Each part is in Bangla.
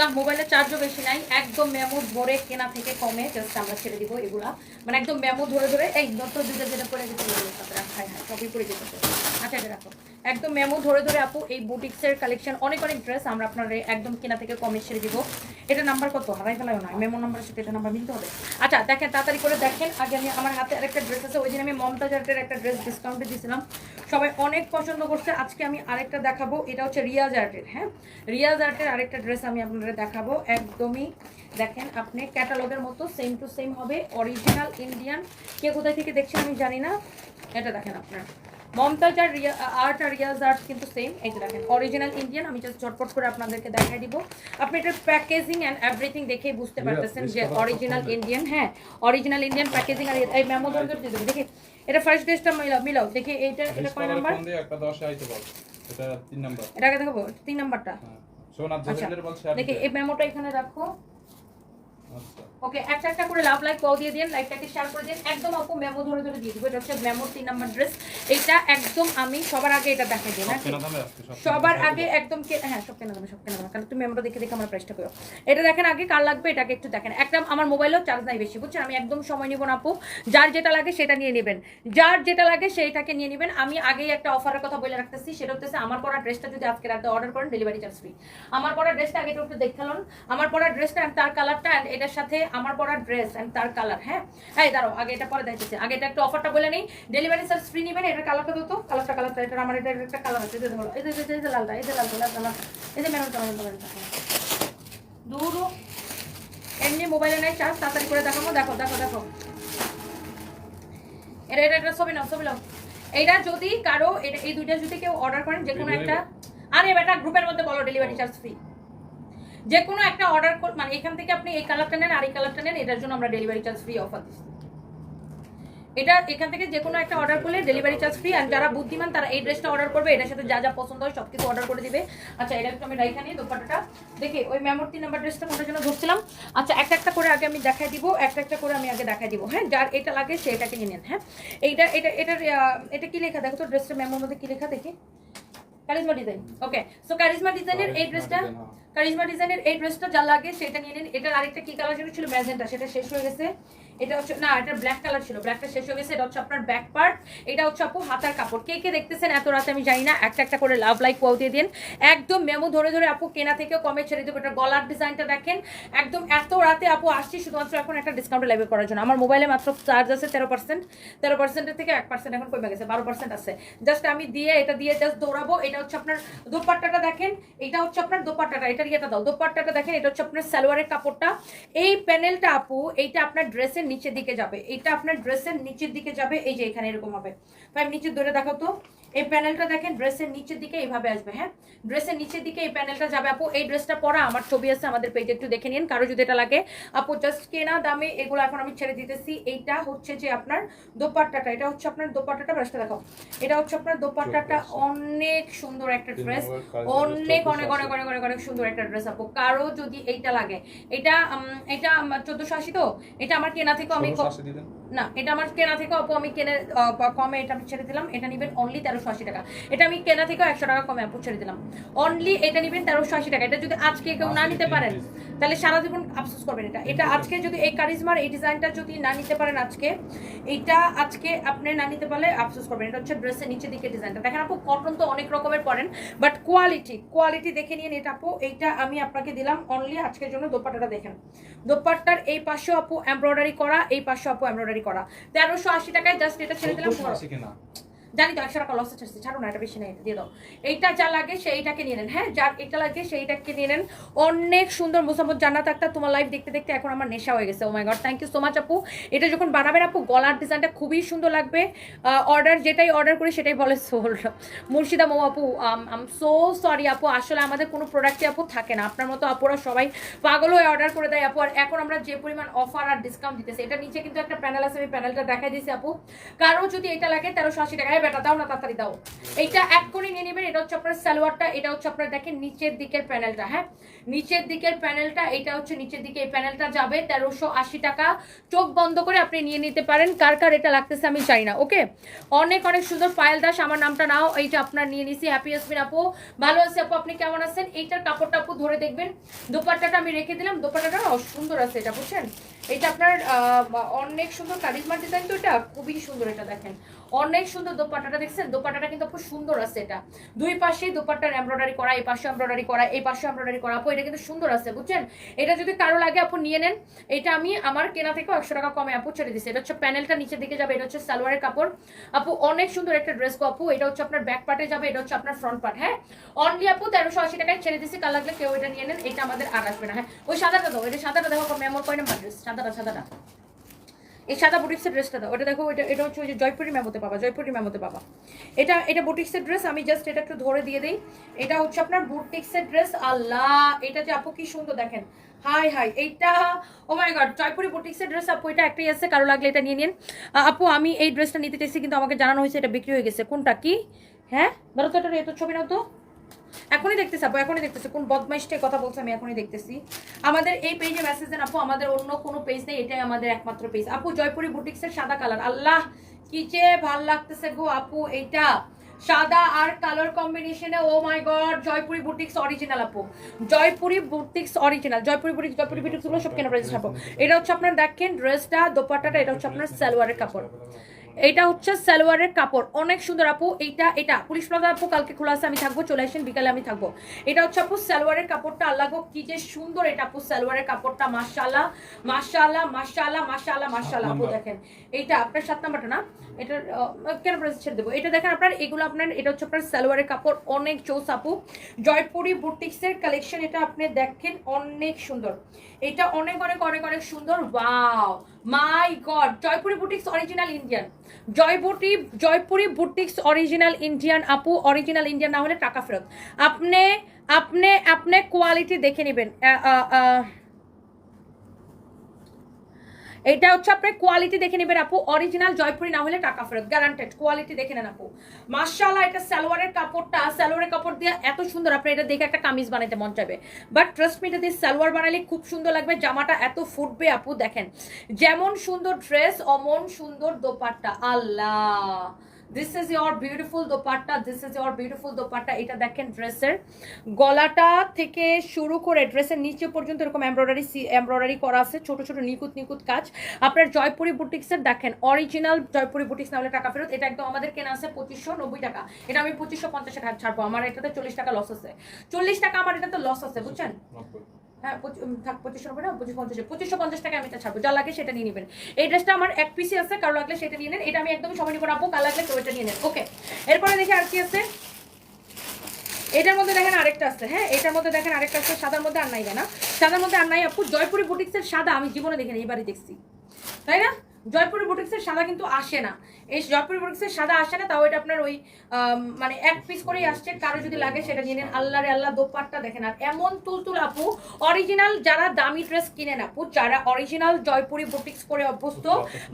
আল্লাহ মোবাইলের চার্জও বেশি নাই, একদম মেমো ধরে কেনা থেকে কমে জাস্ট আমরা ছেড়ে দিব এগুলা, মানে একদম মেমো ধরে ধরে এই দত্ত দুটো যেটা পরে যেতে হ্যাঁ হ্যাঁ সবই পরে যেতে। আচ্ছা এটা রাখো, একদম মেমো ধরে ধরে আপু এই বুটিক্সের কালেকশন অনেক অনেক ড্রেস আমরা আপনার একদম কেনা থেকে কমে ছেড়ে দিব। এটা নাম্বার কত হারাই ফেলাও না, মেমো নাম্বারের সাথে এটা নাম্বার মিলতে হবে। আচ্ছা দেখেন তাড়াতাড়ি করে দেখেন, আগে আমি আমার হাতে আরেকটা ড্রেস আছে, ওই দিন আমি মমতাজ আর্টের একটা ড্রেস ডিসকাউন্টে দিয়েছিলাম, সবাই অনেক পছন্দ করছে। আজকে আমি আরেকটা দেখাবো, এটা হচ্ছে রিয়াজ আর্টের, হ্যাঁ রিয়াজ আর্টের আরেকটা ড্রেস আমি আপনাদের দেখাবো। একদমই দেখেন আপনি ক্যাটালগের মতো সেম টু সেম হবে, অরিজিনাল ইন্ডিয়ান। কে কোথায় থেকে দেখছেন আমি জানি না, এটা দেখেন আপনার মমতাজ আর আর্ট আর রিয়াজ আর্ট কিন্তু সেম। এই যে দেখেন অরিজিনাল ইন্ডিয়ান, আমি জাস্ট ঝটপট করে আপনাদেরকে দেখাই দিব। আপনি এটার প্যাকেজিং অ্যান্ড এভরিথিং দেখেই বুঝতে পারতেছেন যে অরিজিনাল ইন্ডিয়ান। হ্যাঁ অরিজিনাল ইন্ডিয়ান প্যাকেজিং। আর এই মেমো ধরে দেখি এটা ফার্স্ট ড্রেসটা মিলাও দেখি, এইটা এটা কয় নাম্বার? একটা 10 আইতে বল, এটা 3 নাম্বার। এটাকে দেখাবো 3 নাম্বারটা। সোনা জেলের বল শেয়ার দেখি এই মেমোটা এখানে রাখো। আচ্ছা ওকে একটা একটা করে লাভ লাইক কল দিয়ে দিন, লাইকটাকে শেয়ার করে দিন। একদম আপু মেমো ধরে ধরে দিয়ে দিব। এটা হচ্ছে মেমোর 3 নাম্বার ড্রেস। এটা একদম আমি সবার আগে এটা দেখাই দিই না, সবার আগে একদম হ্যাঁ সব কেনা দামে কারণ তুমি মেমোটা দেখে দেখে আমার প্রাইসটা করো। এটা দেখেন আগে কার লাগবে এটাকে একটু দেখেন। একটা আমার মোবাইলেও চার্জ নাই বেশি বুঝছেন, আমি একদম সময় নিব না আপু, যার যেটা লাগে সেটা নিয়ে নেবেন, যার যেটা লাগে সেইটাকে নিয়ে নেবেন। আমি আগেই একটা অফারের কথা বলে রাখতেছি, সেটা হচ্ছে আমার পরা ড্রেসটা যদি আজকে রাতে অর্ডার করেন ডেলিভারি চার্জ ফ্রি। আমার পরা ড্রেসটা আগে একটু দেখালন, আমার পরা ড্রেসটা আর তার কালারটা আর এটার সাথে আমার পরা ড্রেস এন্ড তার কালার। হ্যাঁ এই দাঁড়াও আগে এটা পরে দেখতেছি, আগে এটা একটা অফারটা বলে নেই, ডেলিভারি চার্জ ফ্রি নেবেন। এটার কালারটা তো কালারটা এটা আমার এটা একটা কালার আছে, এই যে লালটা এই যে লালটা এই যে মেরুনটা দূর এমনি মোবাইলে নাই চার্জ, তাড়াতাড়ি করে দেখাবো। দেখো দেখো দেখো এটা এটা এটা ছবি নাও। এইটা যদি কারো এটা এই দুইটা যদি কেউ অর্ডার করেন যে কোনো একটা, আরে বেটা গ্রুপের মধ্যে বলো ডেলিভারি চার্জ ফ্রি, যে কোনো একটা অর্ডার মানে এখান থেকে আপনি এই কালারটা নেন আর এই কালারটা নেন, এটার জন্য আমরা ডেলিভারি চার্জ ফ্রি অফার দিচ্ছি। এটা এখান থেকে যে কোনো একটা অর্ডার করলে ডেলিভারি চার্জ ফ্রি। আর যারা বুদ্ধিমান তারা এই ড্রেসটা অর্ডার করবে, এটার সাথে যা যা পছন্দ হয় সবকিছু অর্ডার করে দিবে। আচ্ছা এটা একটু আমি রাইখা নিই দোপাট্টাটা দেখে, ওই মেমোর 3 নাম্বার ড্রেসটা কোনটার জন্য ধরছিলাম। আচ্ছা একটা একটা করে আগে আমি দেখাই দিব, একটা করে আমি আগে দেখাই দিব। হ্যাঁ যার এটা লাগে সে এটাকে নিয়ে নেন। হ্যাঁ এটা কি লেখা দেখো তো, ড্রেসটা মেমোর মধ্যে কি লেখা দেখি, charisma design. Okay so charisma ডিজাইনের এই ড্রেসটা, কারিজমা ডিজাইনের এই ড্রেসটা যা লাগে সেটা নিয়ে নিন। এটার আরেকটা কি কালার ছিল ম্যাজেন্টা, সেটা শেষ হয়ে গেছে। এটা হচ্ছে না এটা ব্ল্যাক কালার ছিল, ব্ল্যাকটা শেষ হয়ে গেছে। এটা হচ্ছে আপনার ব্যাক পার্ট, এটা হচ্ছে আপু হাতার কাপড়। কে কে দেখতেছেন এত রাতে আমি জানি না, একটা একটা করে লাভ লাইক ওয়াও দিয়ে দিন। একদম মেমো ধরে ধরে আপু কেনা থেকেও কমে ছেড়ে দেবো। এটা গলার ডিজাইনটা দেখেন, একদম এত রাতে আপু আসছি শুধুমাত্র এখন একটা ডিসকাউন্টে লাইভ করার জন্য। আমার মোবাইলে মাত্র চার্জ আছে 13%, 13%-এর থেকে 1% এখন কমে গেছে, 12% আছে। জাস্ট আমি এটা দিয়ে জাস্ট দৌড়াবো। এটা হচ্ছে আপনার দোপাট্টাটা দেখেন, এটা হচ্ছে আপনার দোপাট্টাটা, এটার ইয়েটা দাও, দোপাট্টাটা দেখেন। এটা হচ্ছে আপনার সালোয়ারের কাপড়টা। এই প্যানেলটা আপু এইটা আপনার ড্রেসের নিচের দিকে যাবে, এটা আপনার ড্রেসের নিচের দিকে যাবে। এই যে এখানে এরকম হবে, তাই নিচের ধরে দেখাও তো। এই প্যানেলটা দেখেন ড্রেসের নিচের দিকে এইভাবে আসবে। হ্যাঁ ড্রেসের নিচের দিকে এই প্যানেলটা যাবে আপু। এই ড্রেসটা পরা আমার ছবি আছে আমাদের পেজে, একটু দেখে নিন কারো যদি এটা লাগে আপু। জাস্ট কেনা দামে এগুলো এখন আমি ছেড়ে দিতেছি। এইটা হচ্ছে যে আপনার দোপাট্টাটা, এটা হচ্ছে আপনার দোপাট্টাটা, ব্রাশটা দেখাও। এটা হচ্ছে আপনার দোপাট্টাটা, অনেক সুন্দর একটা ড্রেস, অনেক অনেক অনেক অনেক অনেক অনেক সুন্দর একটা ড্রেস আপু। কারো যদি এইটা লাগে, এটা 1480 তো, এটা আমার কেনা থেকে আমি না, এটা আমার কেনা থেকে আপু আমি কেনে কমে এটা আমি ছেড়ে দিলাম। এটা নেবেন অনলি 1380 টাকা। এটা আমি কেনা থেকে 100 টাকা কমে আপু ছেড়ে দিলাম। অনলি এটা নেবেন 1380 টাকা। এটা যদি আজকে কেউ না নিতে পারেন তাহলে সারা জীবন আফসোস করবেন। এটা আজকে যদি এই কারিজমার এই ডিজাইনটা যদি না নিতে পারেন আজকে, এটা আজকে আপনি না নিতে পারলে আফসোস করবেন। এটা হচ্ছে ড্রেসের নিচের দিকে ডিজাইনটা দেখেন আপু। কটন তো অনেক রকমের পরেন, বাট কোয়ালিটি দেখে নিন। এটা আপু এইটা আমি আপনাকে দিলাম অনলি আজকের জন্য। দোপাট্টাটা দেখেন, দোপাট্টার এই পাশে আপু এমব্রয়ডারি করা, এই পাশে আপু এমব্রয়ডারি করা। 1380 টাকায় জাস্ট এটা ছেড়ে দিলাম। জানি তো 100 টাকা লস আছে, ছাড়ো না, এটা বেশি না, এটা দিয়ে দাও। এইটা যা লাগে সেইটাকে নিয়ে নেন। হ্যাঁ যার এটা লাগে সেইটাকে নিয়ে নেন। অনেক সুন্দর মোসাম্মদ জান্নাত আক্তার, তোমার লাইভ দেখতে দেখতে এখন আমার নেশা হয়ে গেছে। Oh my God, thank you so much আপু। এটা যখন বানাবেন আপু গলার ডিজাইনটা খুবই সুন্দর লাগবে। যেটাই অর্ডার করি সেটাই বলে সোল। মুর্শিদা মৌ আপু, আম সো সরি আপু, আসলে আমাদের কোনো প্রোডাক্টই আপু থাকে না। আপনার মতো আপুরা সবাই পাগল হয়ে অর্ডার করে দেয় আপু। আর এখন আমরা যে পরিমাণ অফার আর ডিসকাউন্ট দিতেছি, এটা নিচে কিন্তু একটা প্যানেল আছে, আমি প্যানেলটা দেখাই দিয়েছি আপু। কারো যদি এটা লাগে 1380 টাকা। বেটা দাও না তাড়াতাড়ি দাও। এইটা এক করে নিয়ে নেবেন। এটা হচ্ছে আপনার সালোয়ারটা, এটা হচ্ছে আপনার দেখেন নিচের দিকের প্যানেলটা, হ্যাঁ নিচের দিকের প্যানেলটা, এটা হচ্ছে নিচের দিকে এই প্যানেলটা যাবে 1380 টাকা। চোখ বন্ধ করে আপনি নিয়ে নিতে পারেন। কার কার এটা লাগতেছে আমি চাই না। ওকে, অনেক অনেক সুন্দর। পায়েল দাস আমার নামটা নাও। এইটা আপনার নিয়ে নিছি। হ্যাপি ইয়াসমিন আপু, ভালো আছে আপু, আপনি কেমন আছেন? এইটার কাপড়টা আপু ধরে দেখবেন। দোপাট্টাটা আমি রেখে দিলাম। দোপাট্টাটা সুন্দর আছে এটা, বুঝছেন? এটা আপনার অনেক সুন্দর কারিজমা ডিজাইন, তো এটা খুবই সুন্দর। এটা দেখেন অনেক সুন্দর দোপাট্টাটা, দেখছেন দোপাট্টাটা কিন্তু খুব সুন্দর আছে। এটা দুই পাশেই দোপাট্টার এমব্রয়ডারি করা, এই পাশে এমব্রয়ডারি করা, এই পাশে এমব্রয়ডারি করা। আপু এটা কিন্তু সুন্দর আছে, বুঝছেন? এটা যদি কারো লাগে আপু নিয়ে নেন। এটা আমি আমার কেনা থেকেও 100 টাকা কমে আপু ছেড়ে দিচ্ছি। এটা হচ্ছে প্যানেলটা নিচের দিকে যাবে, এটা হচ্ছে সালোয়ারের কাপড়। আপু অনেক সুন্দর একটা ড্রেস গো আপু। এটা হচ্ছে আপনার ব্যাক পার্টে যাবে, এটা হচ্ছে আপনার ফ্রন্ট পার্ট। হ্যাঁ অনলি আপু 1380 টাকায় ছেড়ে দিচ্ছি। কার লাগলে কেউ এটা নিয়ে নেন। এটা আমাদের আর আসবে না। হ্যাঁ ওই সাদাটা দাও, এটা সাদাটা দেখো মেমোর কয় নাম্বার ড্রেস? সাদাটা এই সাদা বুটিক্সের ড্রেসটা দাও। ওটা দেখো, এটা হচ্ছে ওই যে জয়পুরি ম্যামতে পাবা, জয়পুরি ম্যামতে পাবা। এটা বুটিক্সের ড্রেস। আমি জাস্ট এটা একটু ধরে দিয়ে দিই। এটা হচ্ছে আপনার বুটিক্সের ড্রেস। আল্লাহ এটা যে আপু কি সুন্দর দেখেন। হাই এইটা ও মাই গড, জয়পুরি বুটিক্সের ড্রেস আপু। এটা একটাই আছে, কারো লাগলে এটা নিয়ে নিন আপু। আমি এই ড্রেসটা নিতে চাইছি কিন্তু আমাকে জানানো হয়েছে এটা বিক্রি হয়ে গেছে। কোনটা কি? হ্যাঁ ধরো তো, এটা এত ছবি নাও তো। এখনই দেখতেছি আপু, এখনই দেখতেছি। কোন বদমাইশটাই কথা বলছে আমি এখনই দেখতেছি। আমাদের এই পেজে মেসেজ দেন আপু, আমাদের অন্য কোনো পেজ নেই, এটাই আমাদের একমাত্র পেজ আপু। জয়পুরি বুটিক্সের সাদা কালার, আল্লাহ কি যে ভাল লাগতেছে গো আপু। এইটা সাদা আর কালার কম্বিনেশনে, ও my god. Jaipuri boutiques original আপু, Jaipuri boutiques original, Jaipuri boutiques গুলো সব কেনা প্রাইস আপু। এটা হচ্ছে আপনার দেখেন ড্রেসটা, দোপাট্টাটা, এটা হচ্ছে আপনার সালোয়ারের কাপড়। এটা হচ্ছে সালোয়ারের কাপড়, অনেক সুন্দর আপু। এটা পুলিশ প্লাজা আপু কালকে খোলা আছে, আমি থাকবো, চলে আসেন বিকালে আমি থাকবো। এটা হচ্ছে আপু সালোয়ারের কাপড়টা, আল্লাহ গো কি যে সুন্দর। এটা আপু সালোয়ারের কাপড়টা, মাশাআল্লাহ মাশাআল্লাহ মাশাআল্লাহ মাশাআল্লাহ মাশাআল্লাহ আপু। দেখেন এইটা আপনার 7 নাম্বারটা না, এটা কেন প্রাইস ছেড়ে দেবো। এটা দেখেন আপনার এগুলো আপনার, এটা হচ্ছে আপনার সালোয়ারের কাপড়, অনেক চোস আপু। জয়পুরি বুটিক্সের কালেকশন এটা আপনি দেখেন, অনেক সুন্দর। এটা অনেক অনেক অনেক অনেক সুন্দর। ওয়াও মাই god, Jaipuri boutiques original Indian, Jaipuri boutiques original Indian আপু। অরিজিনাল ইন্ডিয়ান না হলে টাকা ফেরত। আপনি আপনি আপনি কোয়ালিটি দেখে নেবেন। এটা হচ্ছে আপনার কোয়ালিটি দেখে নেবেন আপু। অরিজিনাল জয়পুরি না হলে টাকা ফেরত, গ্যারান্টেড। কোয়ালিটি দেখে নেন আপু। মাশাআল্লাহ এটা সালোয়ারের কাপড়টা, সালোয়ারের কাপড় দিয়ে এত সুন্দর। আপনি এটা দেখে একটা কামিজ বানাইতে মন চাইবে, বাট ট্রাস্ট মি এটা দিয়ে সালোয়ার বানালে খুব সুন্দর লাগবে। জামাটা এত ফুটবে আপু। দেখেন যেমন সুন্দর ড্রেস অমন সুন্দর দোপাট্টা। আল্লাহ this is your beautiful dupatta, this is your beautiful dupatta. এটা দেখেন ড্রেসের গলাটা থেকে শুরু করে ড্রেসের নিচে পর্যন্ত এরকম এমব্রয়ডারি করা আছে, ছোট ছোট নিখুঁত কাজ। আপনার জয়পুরি বুটিক্সের দেখেন অরিজিনাল জয়পুরি বুটিক্স না হলে টাকা ফেরত। এটা একদম আমাদের কেনা আছে 2590 টাকা। এটা আমি 2550 টাকা ছাড়বো। আমার এটাতে 40 টাকা লস আছে, 40 টাকা আমার এটাতে লস আছে, বুঝছেন? হ্যাঁ থাক 2590 না, 2550 টাকা আমি এটা ছাড়বো। যা লাগে সেটা নিয়ে নেবেন। এই ড্রেসটা আমার এক পিসি আছে, কারো লাগলে সেটা নিয়ে নেন। এটা আমি একদমই সময় নিব না আপু, কার লাগলে কেউ এটা নিয়ে নেন। ওকে, এরপরে দেখি আর কি আছে। এটার মধ্যে দেখেন আরেকটা আছে। হ্যাঁ এটার মধ্যে দেখেন আরেকটা আছে, সাদার মধ্যে আর নাই না, সাদার মধ্যে আর নাই আপু। জয়পুরি বুটিক্সের সাদা আমি জীবনে দেখিনি, এইবারই দেখছি, তাই না? জয়পুরি বুটিক্সের সাদা কিন্তু আসে না, এই জয়পুরি বুটিক্সের সাদা আসে না। তাও এটা আপনার ওই মানে এক পিস করেই আসছে। কারো যদি লাগে সেটা নিয়ে নেন। আল্লাহ রে আল্লাহ, দোপাট্টা দেখেন। আর এমন তুলতুল আপু, অরিজিনাল যারা দামি ড্রেস কিনেন আপু, যারা অরিজিনাল জয়পুরি বুটিক্স পরে অভ্যস্ত,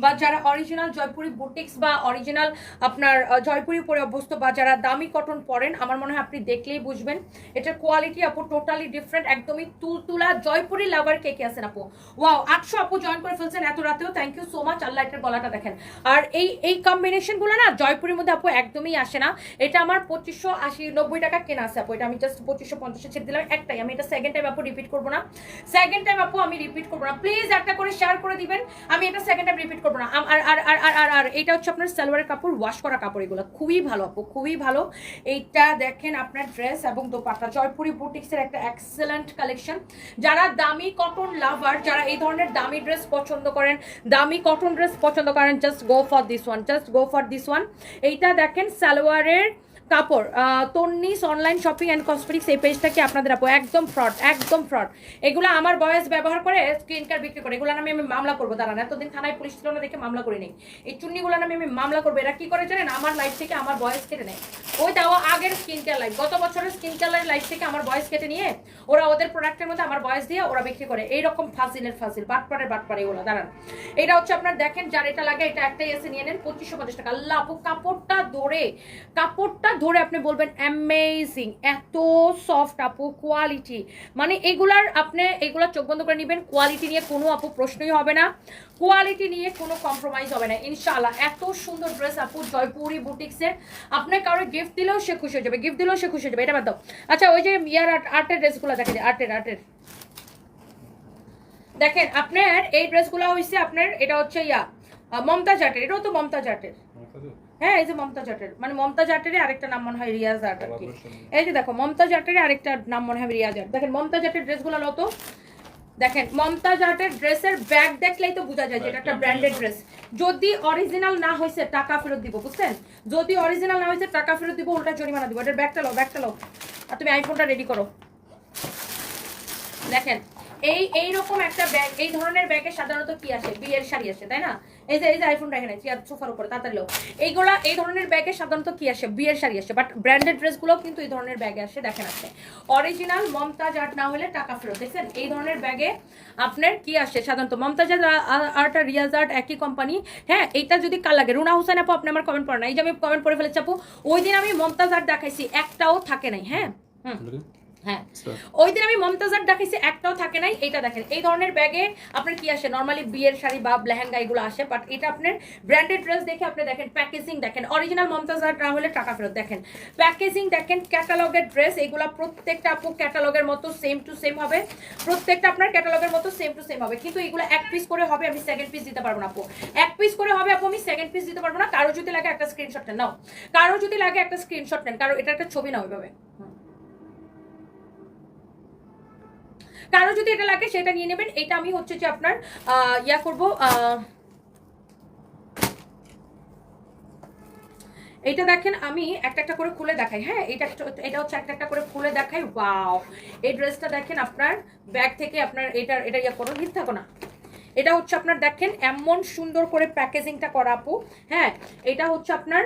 বা যারা অরিজিনাল জয়পুরি বুটিক্স বা অরিজিনাল আপনার জয়পুরি পরে অভ্যস্ত, বা যারা দামি কটন পরেন, আমার মনে হয় আপনি দেখলেই বুঝবেন এটার কোয়ালিটি আপু টোটালি ডিফারেন্ট, একদমই তুলতুলা। জয়পুরি লাভার কে কে আছেন আপু? ওয়াও 800 আপু জয়েন করে ফেলছেন এত রাতেও, থ্যাংক ইউ সো মাচ। আল্লাহ এটার গলাটা দেখেন। আর এই কম্বিনেশন গুলো না জয়পুরের মধ্যে আপু একদমই আসে না। এটা আমার 2580-90 টাকা কেনা আছে আপু। এটা আমি জাস্ট 2550 ছেড়ে দিলাম একটাই। আমি এটা সেকেন্ড টাইম আপু রিপিট করবো না, সেকেন্ড টাইম আপু আমি রিপিট করবো না। প্লিজ একটা করে শেয়ার করে দিবেন, আমি এটা সেকেন্ড টাইম রিপিট করবো না। আর আর আর আর আর আর এটা হচ্ছে আপনার সালোয়ারের কাপড়, ওয়াশ করা কাপড়। এগুলো খুবই ভালো আপু, খুবই ভালো। এইটা দেখেন আপনার ড্রেস এবং দোপাট্টা, জয়পুরি বুটিক্সের একটা এক্সেলেন্ট কালেকশন। যারা দামি কটন লাভার, যারা এই ধরনের দামি ড্রেস পছন্দ করেন, দামি কটন ড্রেস পছন্দ করেন, just go for this one, just go for this one. এইটা দেখেন সালোয়ারের কাপড় তন্নিস অনলাইন শপিং অ্যান্ড কসমেটিক্স এই পেজটাকে আপনাদের আপু একদম ফ্রড, একদম ফ্রড। এগুলো আমার বয়স ব্যবহার করে স্ক্রিন কেয়ার বিক্রি করে, এগুলো নামে আমি মামলা করবো। দাঁড়ান, এতদিন থানায় পুলিশ ছিল না দেখে মামলা করে নেই। এই চুন্নিগুলো নামে আমি মামলা করবো। এরা কি করে জানেন, আমার লাইফ থেকে আমার বয়স কেটে নেয়। ওই তাও আগের স্কিন কেয়ার লাইফ, গত বছরের স্কিন কেয়ার লাইফ থেকে আমার বয়স কেটে নিয়ে ওরা ওদের প্রোডাক্টের মধ্যে আমার বয়স দিয়ে ওরা বিক্রি করে। এইরকম ফাজিলের ফাজিল, বাটপারে এগুলো। দাঁড়ান, এটা হচ্ছে আপনার দেখেন, যার এটা লাগে এটা একটাই এসে নিয়ে নেন 2550 টাকা। আল্লাহ আপু কাপড়টা ধরে আপনি বলবেন অ্যামেজিং, এত সফট আপু, কোয়ালিটি মানে এগুলার আপনি এগুলা চোখ বন্ধ করে নেবেন। কোয়ালিটি নিয়ে কোনো আপু প্রশ্নই হবে না, কোয়ালিটি নিয়ে কোনো কম্প্রোমাইজ হবে না ইনশাআল্লাহ। এত সুন্দর ড্রেস আপু জয়পুরি বুটিক্সের, আপনি কারো গিফট দিলেও সে খুশি হয়ে যাবে, গিফট দিলেও সে খুশি হয়ে যাবে। এটা বাদ দাও। আচ্ছা, ওই যে ইয়ার আর্টের ড্রেসগুলো দেখেন, আর্টের দেখেন আপনার এই ড্রেসগুলো হয়েছে আপনার, এটা হচ্ছে মমতাজ আর্টের, এটাও তো মমতাজ আর্টের। হ্যাঁ, এই যে মমতাজ আর্টের, মানে মমতাজ আর্টের আরেকটা নাম মনে হয় রিয়াজ আর্ট আর কি। এই যে দেখো মমতাজ আর্টের আরেকটা নাম মনে হয় রিয়াজ আর্ট। দেখেন মমতাজ আর্টের ড্রেসগুলো লো তো, দেখেন মমতাজ আর্টের ড্রেসের ব্যাগ দেখলেই তো বোঝা যায় যে এটা একটা ব্র্যান্ডেড ড্রেস। যদি অরিজিনাল না হয়েছে টাকা ফেরত দিব, বুঝছেন? যদি অরিজিনাল না হয়েছে টাকা ফেরত দিব, উল্টা জরিমানা দিব। এটার ব্যাগটা লো। আর তুমি আইফোনটা রেডি করো। দেখেন এইরকম একটা ব্যাগ, এই ধরনের ব্যাগে সাধারণত কি আসে, বিয়ের শাড়ি আসে, তাই না? এই যে আইফোনটা এখানে চেয়ার সোফার উপরে, তাড়াতাড়ি লো। এইগুলা এই ধরনের ব্যাগে সাধারণত কি আসে, বিয়ের শাড়ি আসে। বাট ব্র্যান্ডেড ড্রেসগুলো কিন্তু এই ধরনের ব্যাগে আসে। দেখেন আসে অরিজিনাল মমতাজ আর্ট না হলে টাকা ফেরত। দেখছেন এই ধরনের ব্যাগে আপনার কি আসে সাধারণত, মমতাজ আর্ট আর রিয়াজ আর্ট একই কোম্পানি। হ্যাঁ, এইটা যদি কাল লাগে, রুনা হুসাইন আপু আপনি আমার কমেন্ট পড়েন না, এই যে আমি কমেন্ট পড়ে ফেলেছি আপু। ওই দিন আমি মমতাজ আর্ট দেখাইছি, একটাও থাকে নাই। হ্যাঁ হ্যাঁ, ওই দিন আমি মমতাজার দেখাইছি, একটাও থাকে নাই। এটা দেখেন এই ধরনের ব্যাগে আপনার কি আসে, নর্মালি বিয়ের শাড়ি বা লেহেঙ্গা এগুলো আসে। বাট এটা আপনার ব্র্যান্ডেড ড্রেস দেখে আপনি দেখেন প্যাকেজিং দেখেন, অরিজিনাল মমতাজার না হলে টাকা ফেরত। দেখেন প্যাকেজিং দেখেন, ক্যাটালগের ড্রেস এগুলা প্রত্যেকটা আপু ক্যাটালগের মতো সেম টু সেম হবে, প্রত্যেকটা আপনার ক্যাটালগের মতো সেম টু সেম হবে। কিন্তু এগুলো এক পিস করে হবে, আমি সেকেন্ড পিস দিতে পারবো না আপু। এক পিস করে হবে আপু, আমি সেকেন্ড পিস দিতে পারবো না। কারো যদি লাগে একটা স্ক্রিনশট নেন, নাও। কারো যদি লাগে একটা স্ক্রিনশট নেন, কারো এটা একটা ছবি নাও ওইভাবে। কারো যদি এটা লাগে সেটা নিয়ে নেবেন। এটা আমি হচ্ছে যে আপনার ইয়া করব, এটা দেখেন আমি একটা করে খুলে দেখাই। হ্যাঁ, এটা হচ্ছে একটা করে খুলে দেখাই। ওয়াও, এই ড্রেসটা দেখেন আপনার ব্যাগ থেকে আপনার এটা ইয়া করো, হিট থাকো না। এটা হচ্ছে আপনার দেখেন এমন সুন্দর করে প্যাকেজিংটা করা আপু। হ্যাঁ, এটা হচ্ছে আপনার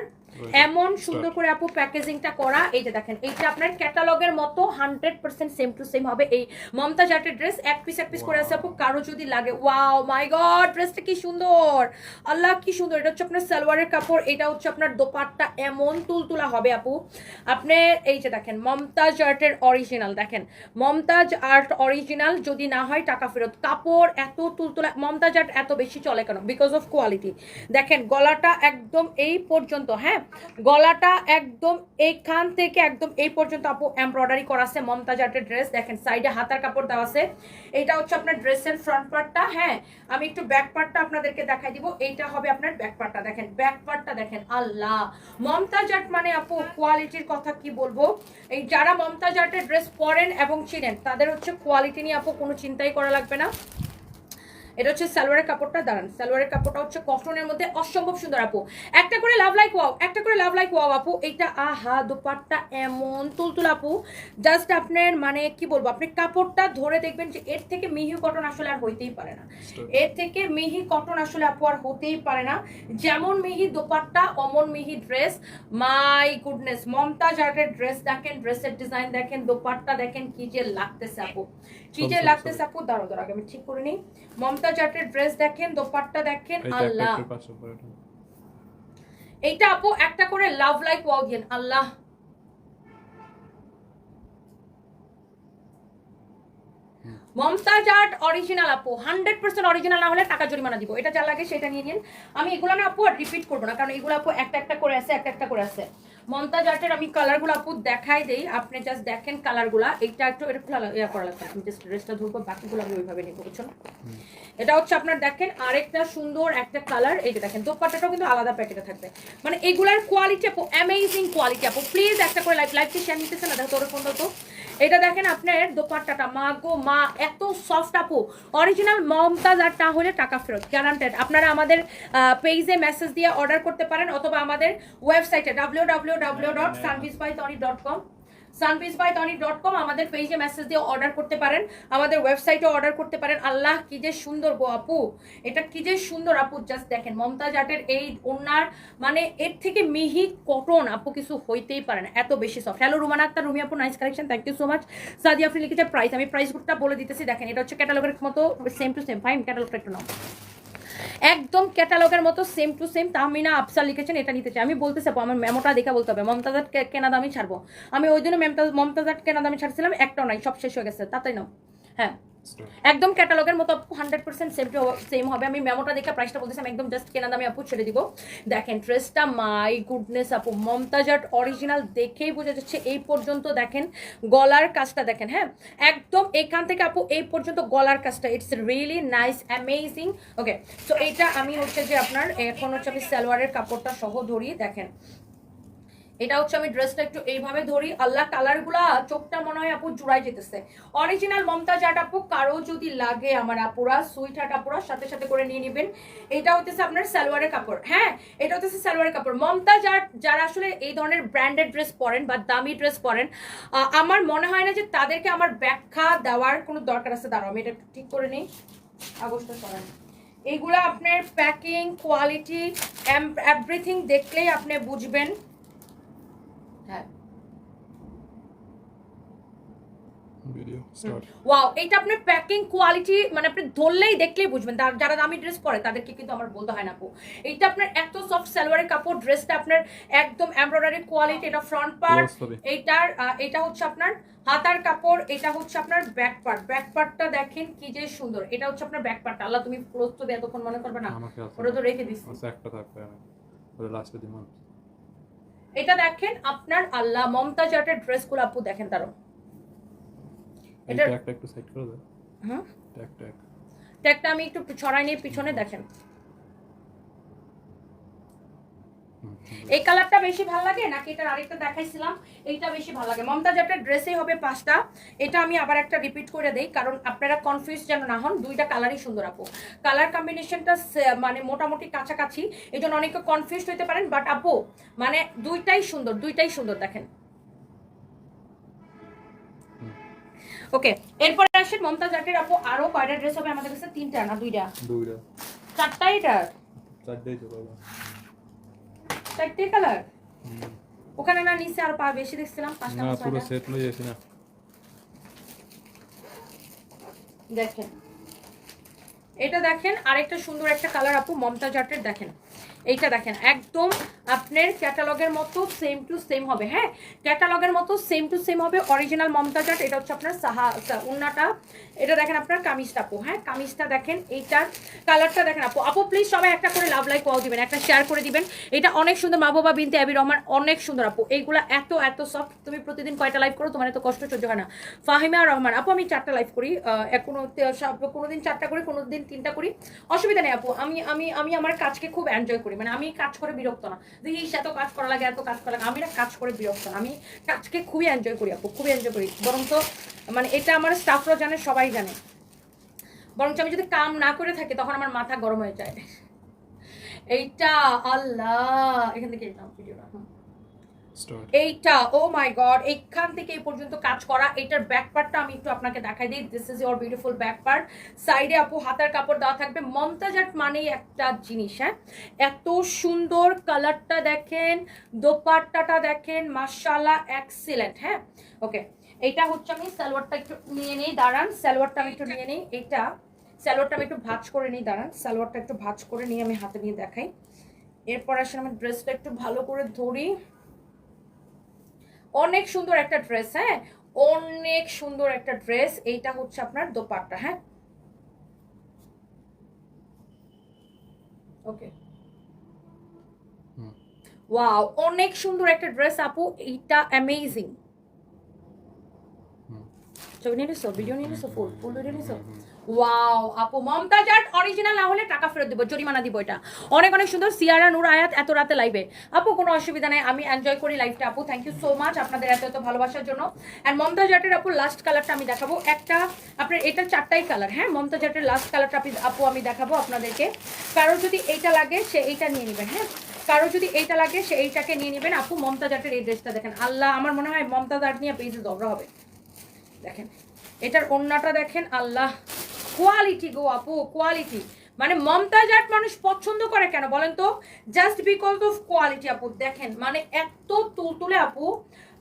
এমন সুন্দর করে আপু প্যাকেজিংটা করা। এই যে দেখেন এইটা আপনার ক্যাটালগের মতো 100% সেম টু সেম হবে। এই মমতাজ আর্টের ড্রেস এক পিস করে আছে আপু। কারো যদি লাগে, ওয়াও মাই গড, ড্রেসটা কি সুন্দর, আল্লাহ কি সুন্দর। এটা হচ্ছে আপনার সালোয়ারের কাপড়, এটা হচ্ছে আপনার দোপাট্টা এমন তুলতুলা হবে আপু। আপনি এই যে দেখেন মমতাজ আর্টের অরিজিনাল, দেখেন মমতাজ আর্ট অরিজিনাল যদি না হয় টাকা ফেরত। কাপড় এত তুলতুলা, মমতাজ আর্ট এত বেশি চলে কেন? Because of quality. দেখেন গলাটা একদম এই পর্যন্ত, হ্যাঁ গলাটা একদম এইখান থেকে একদম এই পর্যন্ত আপু এমব্রয়ডারি করা আছে মমতাজ আর্টের ড্রেস। দেখেন সাইডে হাতার কাপড় দেওয়া আছে। এটা হচ্ছে আপনার ড্রেসের ফ্রন্ট পার্টটা। হ্যাঁ, আমি একটু ব্যাক পার্টটা আপনাদেরকে দেখাই দিব। এইটা হবে আপনার ব্যাক পার্টটা। দেখেন ব্যাক পার্টটা দেখেন, আল্লাহ মমতাজ আর্ট মানে আপু কোয়ালিটির কথা কি বলবো। এই যারা মমতাজ আর্টের ড্রেস পরেন এবং চিনেন তাদের হচ্ছে কোয়ালিটি নিয়ে আপু কোনো চিন্তাই করা লাগবে না। এটা হচ্ছে সালোয়ারের কাপড়টা। দাঁড়ান, সালোয়ারের কাপড়টা হচ্ছে কটনের মধ্যে অসম্ভব সুন্দর আপু। একটা করে লাভ লাইক ওয়াও আপু। এইটা আহা, দোপাট্টা এমন তুলতুল আপু, জাস্ট আপনার মানে কি বলবো, আপনি কাপড়টা ধরে দেখবেন যে এর থেকে মিহি কটন আসলে আর হইতেই পারে না। এর থেকে মিহি কটন আসলে আপু আর হতেই পারে না। যেমন মিহি দোপাট্টা অমন মিহি ড্রেস। মাই গুডনেস, মমতাজ আর্টের ড্রেস দেখেন, ড্রেসের ডিজাইন দেখেন, দোপাট্টা দেখেন, কি যে লাগতেছে আপু, কি যে লাগতেছে আপু। দাঁড়ো আগে আমি ঠিক করে নিই। মমতাজ আর্টের ড্রেস দেখেন, দোপাট্টা দেখেন, আল্লাহ। এইটা আপু একটা করে লাভ লাইক ওয়াও দিন, আল্লাহ। মমতাজ আর্ট অরিজিনাল আপু, 100% অরিজিনাল না হলে টাকা জরিমানা দিব। এটা যা লাগে সেটা নিয়ে নিন। আমি এগুলো না আপু আর রিপিট করবো না, কারণ এগুলো আপু একটা করে আছে। মমতাজ আর্টের আমি কালারগুলো আপু দেখাই দেই, আপনি জাস্ট দেখেন কালারগুলা। এইটা একটু এটা ইয়া করা লাগবে, আমি জাস্ট ড্রেসটা ধরবো, বাকিগুলো আমি ওইভাবে নিবো, বুঝছো? এটা হচ্ছে আপনার দেখেন আরেকটা সুন্দর একটা কালার। এই যে দেখেন দোপাট্টাটাও কিন্তু আলাদা প্যাকেটে থাকবে। মানে এগুলার কোয়ালিটি আপু অ্যামেজিং কোয়ালিটি আপু। প্লিজ একটা করে লাইভকে শেয়ার নিতেছে না, দেখো তোর ফোন তো এটা দেখেন আপনার দোপাট্টাটা, মা গো মা, এত সফট আপু। অরিজিনাল মমতাজ আর না হলে টাকা ফেরত গ্যারান্টেড। আপনারা আমাদের পেজে মেসেজ দিয়ে অর্ডার করতে পারেন অথবা আমাদের ওয়েবসাইটে www.sunbeezbytony.com sunbeezbytony.com আমাদের পেজে মেসেজ দিয়ে অর্ডার করতে পারেন, আমাদের ওয়েবসাইটেও অর্ডার করতে পারেন। আল্লাহ কি যে সুন্দর গো আপু, এটা কি যে সুন্দর আপু, জাস্ট দেখেন মমতাজ আর্টের এই ওনার, মানে এর থেকে মিহি কটন আপু কিছু হইতেই পারে না, এত বেশি সফট। হ্যালো রুমানা আক্তার, রুমি আপু nice collection, thank you so much. Sadi আপনি লিখেছে প্রাইস, আমি প্রাইসটা বলে দিতেছি। দেখেন এটা হচ্ছে ক্যাটালগের মতো সেম টু সেম, ফাইন ক্যাটালগটা একটু নাও, একদম ক্যাটালগের মতো same to same. Tahmina Afsar লিখেছেন এটা নিতে চাই। আমি বলতেছি আপু আমার মেমোটা দেখে বলতে হবে, মমতাজার কেনা দামি ছাড়বো। আমি ওই দিনও মমতাজার কেনা দামি ছাড়ছিলাম, একটাও নাই, সব শেষ হয়ে গেছে, তাড়াতাড়ি নাও। হ্যাঁ একদম ক্যাটালগের মতো 100% সেম হবে। আমি মেমোটা দেখে প্রাইসটা বলতেছি, আমি একদম জাস্ট কেনা দামে আপু ছেড়ে দিব। দেখেন ড্রেসটা, মাই গুডনেস আপু, মমতাজ আর্ট অরিজিনাল দেখেই বোঝা যাচ্ছে। এই পর্যন্ত দেখেন গলার কাজটা দেখেন, হ্যাঁ একদম এখান থেকে আপু এই পর্যন্ত গলার কাজটা, ইটস রিয়েলি নাইস অ্যামেজিং। ওকে, তো এইটা আমি হচ্ছে যে আপনার এখন হচ্ছে আমি সালোয়ারের কাপড়টা সহ ধরি। দেখেন এটা হচ্ছে আমি ড্রেসটা একটু এইভাবে ধরি, আল্লাহ কালারগুলা চোখটা মনে হয় আপু জুড়াই যেতেছে। অরিজিনাল মমতাজ আর্ট আপু, কারো যদি লাগে আমার আপুরা সুইট হার্ট আপুরা সাথে সাথে করে নিয়ে নেবেন। এটা হচ্ছে আপনার সালোয়ারের কাপড়, হ্যাঁ এটা হচ্ছে সালোয়ারের কাপড়। মমতাজ আর্ট যারা আসলে এই ধরনের ব্র্যান্ডেড ড্রেস পরেন বা দামি ড্রেস পরেন, আমার মনে হয় না যে তাদেরকে আমার ব্যাখ্যা দেওয়ার কোনো দরকার আছে। দাঁড়াও আমি এটা একটু ঠিক করে নিই, আগস্টটা সরেন। এইগুলা আপনার প্যাকিং কোয়ালিটি এভরিথিং দেখলেই আপনি বুঝবেন। হ্যাঁ ওয়াও, এটা আপনার প্যাকিং কোয়ালিটি মানে আপনি ধরলেই দেখলেই বুঝবেন। যারা দামি ড্রেস পরে তাদেরকে কিন্তু আমার বলতে হয় না আপু। এইটা আপনার এত সফট সালোয়ারের কাপড়, ড্রেসটা আপনার একদম এমব্রয়ডারি কোয়ালিটি। এটা ফ্রন্ট পার্ট, এইটার এটা হচ্ছে আপনার হাতার কাপড়, এটা হচ্ছে আপনার ব্যাক পার্ট। ব্যাক পার্টটা দেখেন কি যে সুন্দর, এটা হচ্ছে আপনার ব্যাক পার্ট। আল্লাহ তুমি ক্লোজ তো এতক্ষণ মনে করবে না, ওটা তো রেখে দিচ্ছি। এটা দেখেন আপনার আল্লাহ মমতাজ আর্টের ড্রেসগুলো আপু দেখেন তারও। এটা একটু সাইড করে দাও, হ্যাঁ ট্যাগ ট্যাগটা আমি একটু ছড়াই নিয়ে পিছনে দেখেন। এই কালারটা বেশি ভালো লাগে নাকি এটার আরেকটা দেখাইছিলাম এইটা বেশি ভালো লাগে? মমতাজ আর্টের ড্রেসেই হবে 5টা। এটা আমি আবার একটা রিপিট করে দেই কারণ আপনারা কনফিউজ যেন না হন। দুইটা কালারই সুন্দর আপু, কালার কম্বিনেশনটা মানে মোটামুটি কাছাকাছি, এই জন্য অনেকে কনফিউজ হইতে পারেন। বাট আপু মানে দুইটাই সুন্দর, দুইটাই সুন্দর দেখেন। ওকে, এরপরে আসেন মমতাজ আর্টের আপু আরো কয়টা ড্রেস হবে আমাদের কাছে? 3টা না 2টা? 4টা। এটা 4টাই তো বাবা, 4টে কালার ওখানে না নিচে আর বেশি দেখছিলাম 5টা না পুরো সেট লই আসি না। দেখেন এটা দেখেন আরেকটা সুন্দর একটা কালার আপু মমতাজ আর্টের। দেখেন এইটা দেখেন একদম আপনার ক্যাটালগের মতো সেম টু সেম হবে, হ্যাঁ ক্যাটালগের মতো সেম টু সেম হবে অরিজিনাল মমতাজ আর্ট। এটা হচ্ছে আপনার উন্নাটা, এটা দেখেন আপনার কামিজটা আপু, হ্যাঁ কামিজটা দেখেন, এইটার কালারটা দেখেন আপু। আপু প্লিজ সবাই একটা করে লাভ লাইক ওয়াও দিবেন, একটা শেয়ার করে দিবেন। এটা অনেক সুন্দর, মাহবুবা বিনতে আবি রহমান, অনেক সুন্দর আপু। এইগুলা এত এত সফট। তুমি প্রতিদিন কয়টা লাইভ করো? তোমার এত কষ্ট সহ্য হয় না? ফাহিমা রহমান আপু আমি 4টা লাইভ করি, কোনোদিন 4টা করি, কোনোদিন 3টা করি, অসুবিধা নেই আপু। আমি আমার কাজকে খুব এনজয় করি, মানে আমি কাজ করে বিরক্ত না যে এত কাজ করা লাগে, এত কাজ করা লাগে। আমি না কাজ করে বিরক্ত না, আমি কাজকে খুবই এনজয় করি আপু, খুবই এনজয় করি। বরং তো মানে এটা আমার স্টাফরা জানে, সবাই জানে। বরঞ্চ আমি যদি কাম না করে থাকি তখন আমার মাথা গরম হয়ে যায়। এইটা আল্লাহ এখান থেকে ভিডিওটা এইটা ও মাই গড, এখান থেকে এই পর্যন্ত কাজ করা। এটার ব্যাক পার্টটা আমি একটু আপনাকে দেখাই দিই। This is your beautiful back part. সাইডে আপু হাতার কাপড় দেওয়া থাকবে। মমতাজ আর্ট মানেই একটা জিনিস, হ্যাঁ এত সুন্দর কালারটা দেখেন, দোপাট্টাটা দেখেন, মাশাআল্লাহ এক্সিলেন্ট। হ্যাঁ ওকে, এইটা হচ্ছে আমি সালোয়ারটা একটু নিয়ে নিই, দাঁড়ান সালোয়ারটা আমি একটু নিয়ে নিই। এইটা সালোয়ারটা আমি একটু ভাঁজ করে নিই, দাঁড়ান সালোয়ারটা একটু ভাঁজ করে নিয়ে আমি হাতে নিয়ে দেখাই। এরপর আসলে আমি ড্রেসটা একটু ভালো করে ধরি। অনেক সুন্দর একটা ড্রেস, হ্যাঁ অনেক সুন্দর একটা ড্রেস। এইটা হচ্ছে আপনার দোপাট্টা, হ্যাঁ ওকে ওয়াও অনেক সুন্দর একটা ড্রেস আপু, এইটা অ্যামেজিং। ছবি নিয়ে নিছো, ভিডিও নিয়ে নিছো, ফুল ভিডিও নিছো। ওয়াও আপু, মমতাজ আর্ট অরিজিনাল না হলে টাকা ফেরত দিব, জরিমানা দিব। এটা অনেক অনেক সুন্দর। সিয়ারা নূর আয়াত এত রাতে লাইভে। আপু কোনো অসুবিধা নাই, আমি এনজয় করি লাইভটা আপু। থ্যাংক ইউ সো মাচ আপনাদের এত এত ভালোবাসার জন্য। অ্যান্ড মমতাজ আর্টের আপু লাস্ট কালারটা আমি দেখাবো। একটা আপনার এটা 4টাই কালার, হ্যাঁ। মমতাজ আর্টের লাস্ট কালারটা আপু আমি দেখাবো আপনাদেরকে। কারো যদি এইটা লাগে সে এইটা নিয়ে নেবেন, হ্যাঁ। কারো যদি এইটা লাগে সে এইটাকে নিয়ে নেবেন আপু। মমতাজ আর্টের এই ড্রেসটা দেখেন, আল্লাহ আমার মনে হয় মমতাজ আর্ট নিয়ে পেজে দরকার হবে। দেখেন এটার ওড়নাটা দেখেন, আল্লাহ কোয়ালিটি গো আপু, কোয়ালিটি। মানে মমতাজ আর্ট মানুষ পছন্দ করে কেন বলেন তো? জাস্ট বিকজ অফ কোয়ালিটি আপু। দেখেন মানে এত তুলতুলে আপু,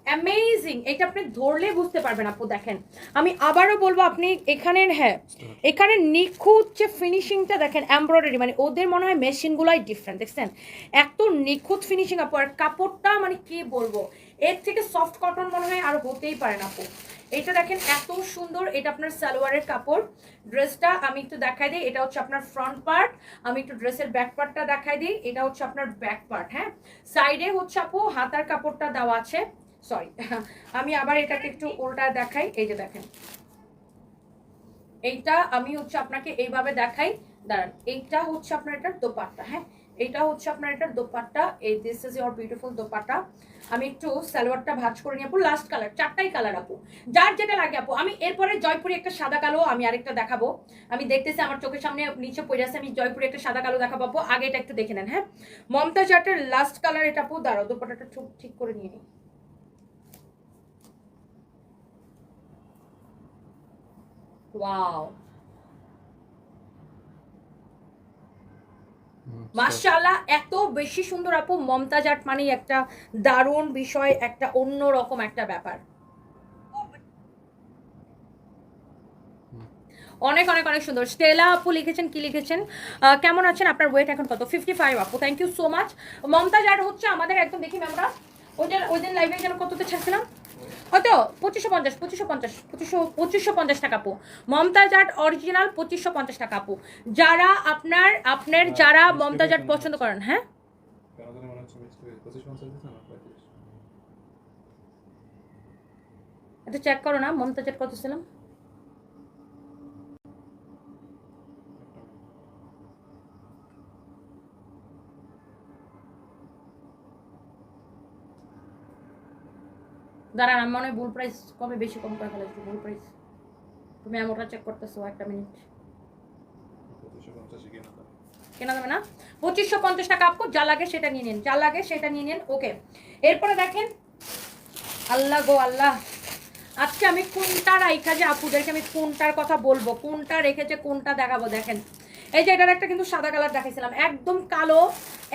অ্যামেজিং। এটা আপনি ধরলে বুঝতে পারবেন আপু। দেখেন আমি আবারও বলবো, আপনি এখানের, হ্যাঁ এখানে নিখুঁত যে ফিনিশিংটা দেখেন, এমব্রয়ডারি, মানে ওদের মনে হয় মেশিনগুলাই ডিফারেন্ট। দেখছেন এত নিখুঁত ফিনিশিং আপু। আর কাপড়টা মানে কি বলবো, এর থেকে সফট কটন মনে হয় আর হতেই পারে না আপু। এটা দেখেন এত সুন্দর। এটা আপনার সালোয়ারের কাপড়। ড্রেসটা আমি একটু দেখাই দিই। এটা হচ্ছে আপনার ফ্রন্ট পার্ট। আমি একটু ড্রেসের ব্যাক পার্টটা দেখাই দিই। এটা হচ্ছে আপনার ব্যাক পার্ট, হ্যাঁ। সাইডে হচ্ছে আপু হাতার কাপড়টা দেওয়া আছে। সরি, আমি আবার এটাকে একটু উল্টা দেখাই। এই যে দেখেন, এইটা আমি হচ্ছে আপনাকে এইভাবে দেখাই, দাঁড়ান। এইটা হচ্ছে আপনার এটার দোপাট্টা, হ্যাঁ। এইটা হচ্ছে আপনার এটার দোপাট্টা। এই this is your beautiful dupatta. আমি একটু সালোয়ারটা ভাঁজ করে নিই আপু। লাস্ট কালার, 4টাই কালার আপু, যার যেটা লাগে আপু। আমি এরপরে জয়পুরি একটা সাদা কালো আমি আরেকটা দেখাবো। আমি দেখতেছি আমার চোখের সামনে নিচে পড়ে আছে। আমি জয়পুরি একটা সাদা কালো দেখাবো আপু। আগে এটা একটু দেখে নেন, হ্যাঁ। মমতাজ আর্টের লাস্ট কালার এটা আপু। দাঁড়াও দোপাট্টাটা ঠিক করে নিয়ে নিই। ওয়াও মাশাআল্লাহ, এত বেশি সুন্দর আপু। মমতাজ আর্ট মানে একটা দারুণ বিষয়, একটা অন্য রকম একটা ব্যাপার। অনেক অনেক অনেক সুন্দর। স্টেলা আপু লিখেছেন, কি লিখেছেন, কেমন আছেন, আপনার ওয়েট এখন কত? 55 আপু। Thank you so much. Momtaz art হচ্ছে আমাদের একদম, দেখি আমরা ওই দিন লাইভে যেন কততে ছাড়ছিলাম, হয়তো 2550 টাকা আপু। মমতাজ আর্ট অরিজিনাল 2550 টাকা আপু। যারা আপনার যারা মমতাজ আর্ট পছন্দ করেন, হ্যাঁ। এটা চেক করো না, মমতাজ আর্ট কত ছিলাম। দাঁড়ান, আমি মনে হয় ভুল প্রাইস কমে বেশি কম করে ফেলেছি। ভুল প্রাইস, তুমি এমনটা চেক করতেছো, একটা মিনিট। কেনা যাবে না? 2550 টাকা আপু। যা লাগে সেটা নিয়ে নিন, যা লাগে সেটা নিয়ে নিন। ওকে, এরপরে দেখেন, আল্লাহ গো আল্লাহ, আজকে আমি কোনটা রাইখা যে আপুদেরকে আমি কোনটার কথা বলবো, কোনটা রেখেছে কোনটা দেখাবো। দেখেন এই যে এটার একটা কিন্তু সাদা কালার দেখাইছিলাম, একদম কালো,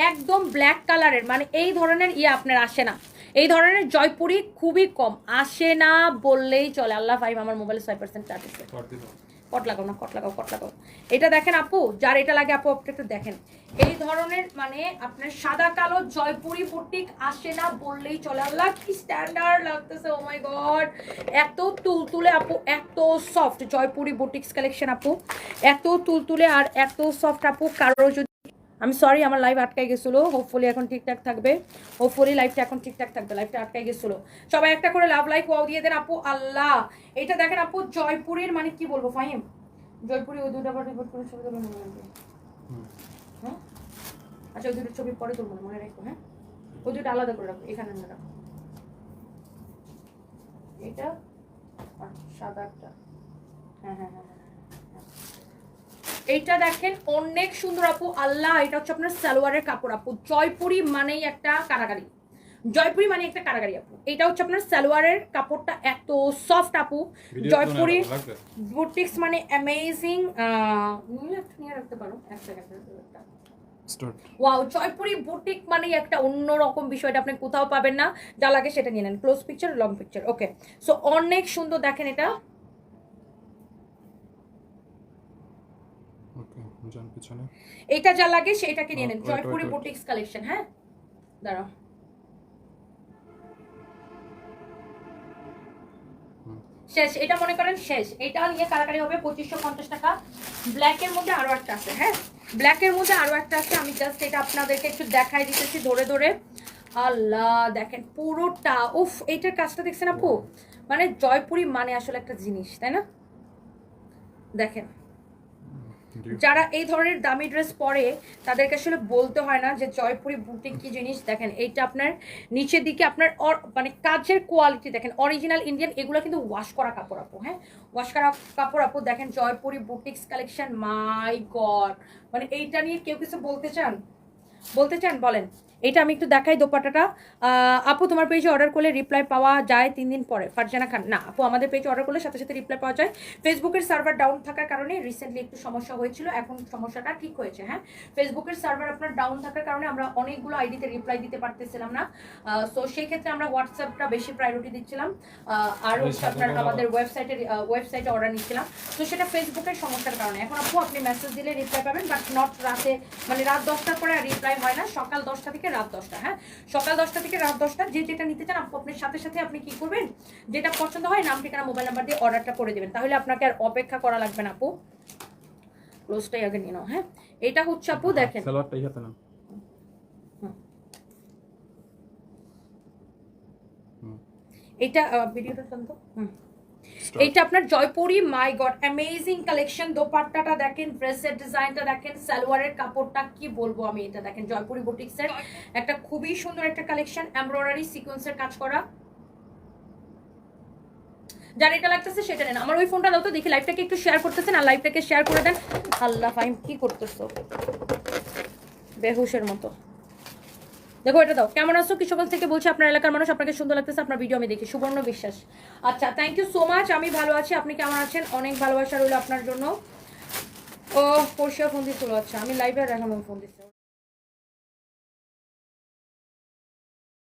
একদম ব্ল্যাক কালারের। মানে এই ধরনের আপনার আসে না, এই ধরনের জয়পুরি খুবই কম আসে না বললেই চলে। আল্লাহ ভাই, আমার মোবাইলে 6% চার্জ আছে। কট লাগাও না, কট লাগাও। এটা দেখেন আপু, যার এটা লাগে আপু একটু দেখেন। এই ধরনের মানে আপনার সাদা কালো জয়পুরি বুটিক আসে না বললেই চলে। আল্লাহ কি স্ট্যান্ডার্ড লাগতেছে, ও মাই গড। এত তুলতুলে আপু, এত সফট জয়পুরি বুটিক্স কালেকশন আপু, এত তুলতুলে আর এত সফট আপু। কারো যদি, আমি সরি আমার লাইভ আটকাই গেছিলো, হোপফুলি এখন ঠিকঠাক থাকবে। হোপফুলি লাইভটা এখন ঠিকঠাক থাকবে, লাইভটা আটকাই গেছিলো। সবাই একটা করে লাভ লাইক ওয়াও দিয়ে দেন আপু। আল্লাহ, এটা দেখেন আপু জয়পুরের, মানে কি বলবো ফাহিম, জয়পুরি ওই দুটো আবার রিপোর্ট করে ছবি তুলবো মনে রাখবে, হ্যাঁ। আচ্ছা ওই দুটো ছবি পরে তুলবো মনে রাখবো, হ্যাঁ। ওই দুটো আলাদা করে রাখবো, এখানে না রাখবো। এটা সাদা একটা, হ্যাঁ। এইটা দেখেন অনেক সুন্দর আপু। আল্লাহ, এটা হচ্ছে আপনার সালোয়ারের কাপড় আপু। জয়পুরি মানেই একটা কারাগারি, জয়পুরি মানে একটা কারাগারি আপু। এটা হচ্ছে আপনার সালোয়ারের কাপড়টা এত সফট আপু। জয়পুরি বুটিক্স মানে অ্যামেজিং। নিয়ে রাখতে পারো, এক সেকেন্ড। ওয়াও, জয়পুরি বুটিক মানে একটা অন্যরকম বিষয়টা আপনি কোথাও পাবেন না। যা লাগে সেটা নিয়ে নেন, ক্লোজ পিকচার, লং পিকচার। ওকে, সো অনেক সুন্দর দেখেন এটা। এটা যা লাগে সেটাকে নিয়ে নেন, জয়পুরি বুটিক্স কালেকশন, হ্যাঁ। দাঁড়াও, শেষ, এটা মনে করেন শেষ। এটা নিয়ে কারাকারি হবে 2550 টাকা। ব্ল্যাকের মধ্যে আরো একটা আছে, হ্যাঁ। ব্ল্যাকের মধ্যে আরো একটা আছে, আমি জাস্ট এটা আপনাদেরকে একটু দেখাই দিতেছি ধরে ধরে। আল্লাহ দেখেন পুরোটা, উফ, এইটার কাজটা দেখছেন আপু, মানে জয়পুরি মানে আসলে একটা জিনিস, তাই না? দেখেন, যারা এই ধরনের দামি ড্রেস পরে তাদেরকে আসলে বলতে হয় না যে জয়পুরি বুটিক কি জিনিস। দেখেন এইটা আপনার নিচের দিকে আপনার মানে কাজের কোয়ালিটি দেখেন, অরিজিনাল ইন্ডিয়ান, এগুলো কিন্তু ওয়াশ করা কাপড় আপু। হ্যাঁ, ওয়াশ করা কাপড় আপু। দেখেন জয়পুরি বুটিক্স কালেকশন, মাই গড, মানে এইটা নিয়ে কেউ কিছু বলতে চান বলেন। এটা আমি একটু দেখাই দোপাট্টাটা। আপু তোমার পেজে অর্ডার করলে রিপ্লাই পাওয়া যায় 3 দিন পরে? ফারজানা খান, না আপু, আমাদের পেজে অর্ডার করলে সাথে সাথে রিপ্লাই পাওয়া যায়। ফেসবুকের সার্ভার ডাউন থাকার কারণে রিসেন্টলি একটু সমস্যা হয়েছিল, এখন সমস্যাটা ঠিক হয়েছে। হ্যাঁ, ফেসবুকের সার্ভার আপনার ডাউন থাকার কারণে আমরা অনেকগুলো আইডিতে রিপ্লাই দিতে পারতেছিলাম না। সো সেই ক্ষেত্রে আমরা হোয়াটসঅ্যাপটা বেশি প্রায়োরিটি দিচ্ছিলাম, আর হচ্ছে আপনার আমাদের ওয়েবসাইটে অর্ডার নিচ্ছিলাম। তো সেটা ফেসবুকের সমস্যার কারণে। এখন আপু আপনি মেসেজ দিলে রিপ্লাই পাবেন, বাট নট রাতে, মানে রাত 10টার পরে আর রিপ্লাই হয় না, সকাল 10টা থেকে রাত 10টা। হ্যাঁ, সকাল 10টা থেকে রাত 10টা, যেটা নিতে চান আপু আপনার সাথে সাথে আপনি কি করবেন, যেটা পছন্দ হয় নাম ঠিকানা মোবাইল নাম্বার দিয়ে অর্ডারটা করে দেবেন, তাহলে আপনাকে আর অপেক্ষা করা লাগবে না আপু। ক্লোজটাই আগে নিয়ে নাও। হ্যাঁ, এটা হচ্ছে আপু দেখেন, সালোয়ারটাই হাতে না। এটা ভিডিওটা শুনতো। এইটা আপনার জয়পুরি, মাই গড অ্যামেজিং কালেকশন। দোপাট্টাটা দেখেন, ড্রেসের ডিজাইনটা দেখেন, সালোয়ারের কাপড়টা কি বলবো আমি। এটা দেখেন জয়পুরি বুটিক্সের একটা খুবই সুন্দর একটা কালেকশন, এমব্রয়ডারি সিকোয়েন্সের কাজ করা। যার এটা লাগতেছে সেটা নেন। আমার ওই ফোনটা দাও তো দেখি, লাইভটাকে একটু শেয়ার করতেছেন, আর লাইভটাকে শেয়ার করে দেন। আল্লাহ ফাহিম কি করতেছো বেহুশের মতো। দেখো এটা দাও। কেমন আছো? কিশোরগঞ্জ থেকে বলছি, আপনার এলাকার মানুষ, আপনাকে সুন্দর লাগতেছে, আপনার ভিডিও আমি দেখি। সুবর্ণ বিশ্বাস, আচ্ছা থ্যাংক ইউ সো মাচ। আমি ভালো আছি, আপনি কেমন আছেন? অনেক ভালোবাসা রইল আপনার জন্য। ও পরশিয়া ফোন দিচ্ছিল, আচ্ছা আমি লাইভে আর এখন ফোন দিচ্ছি।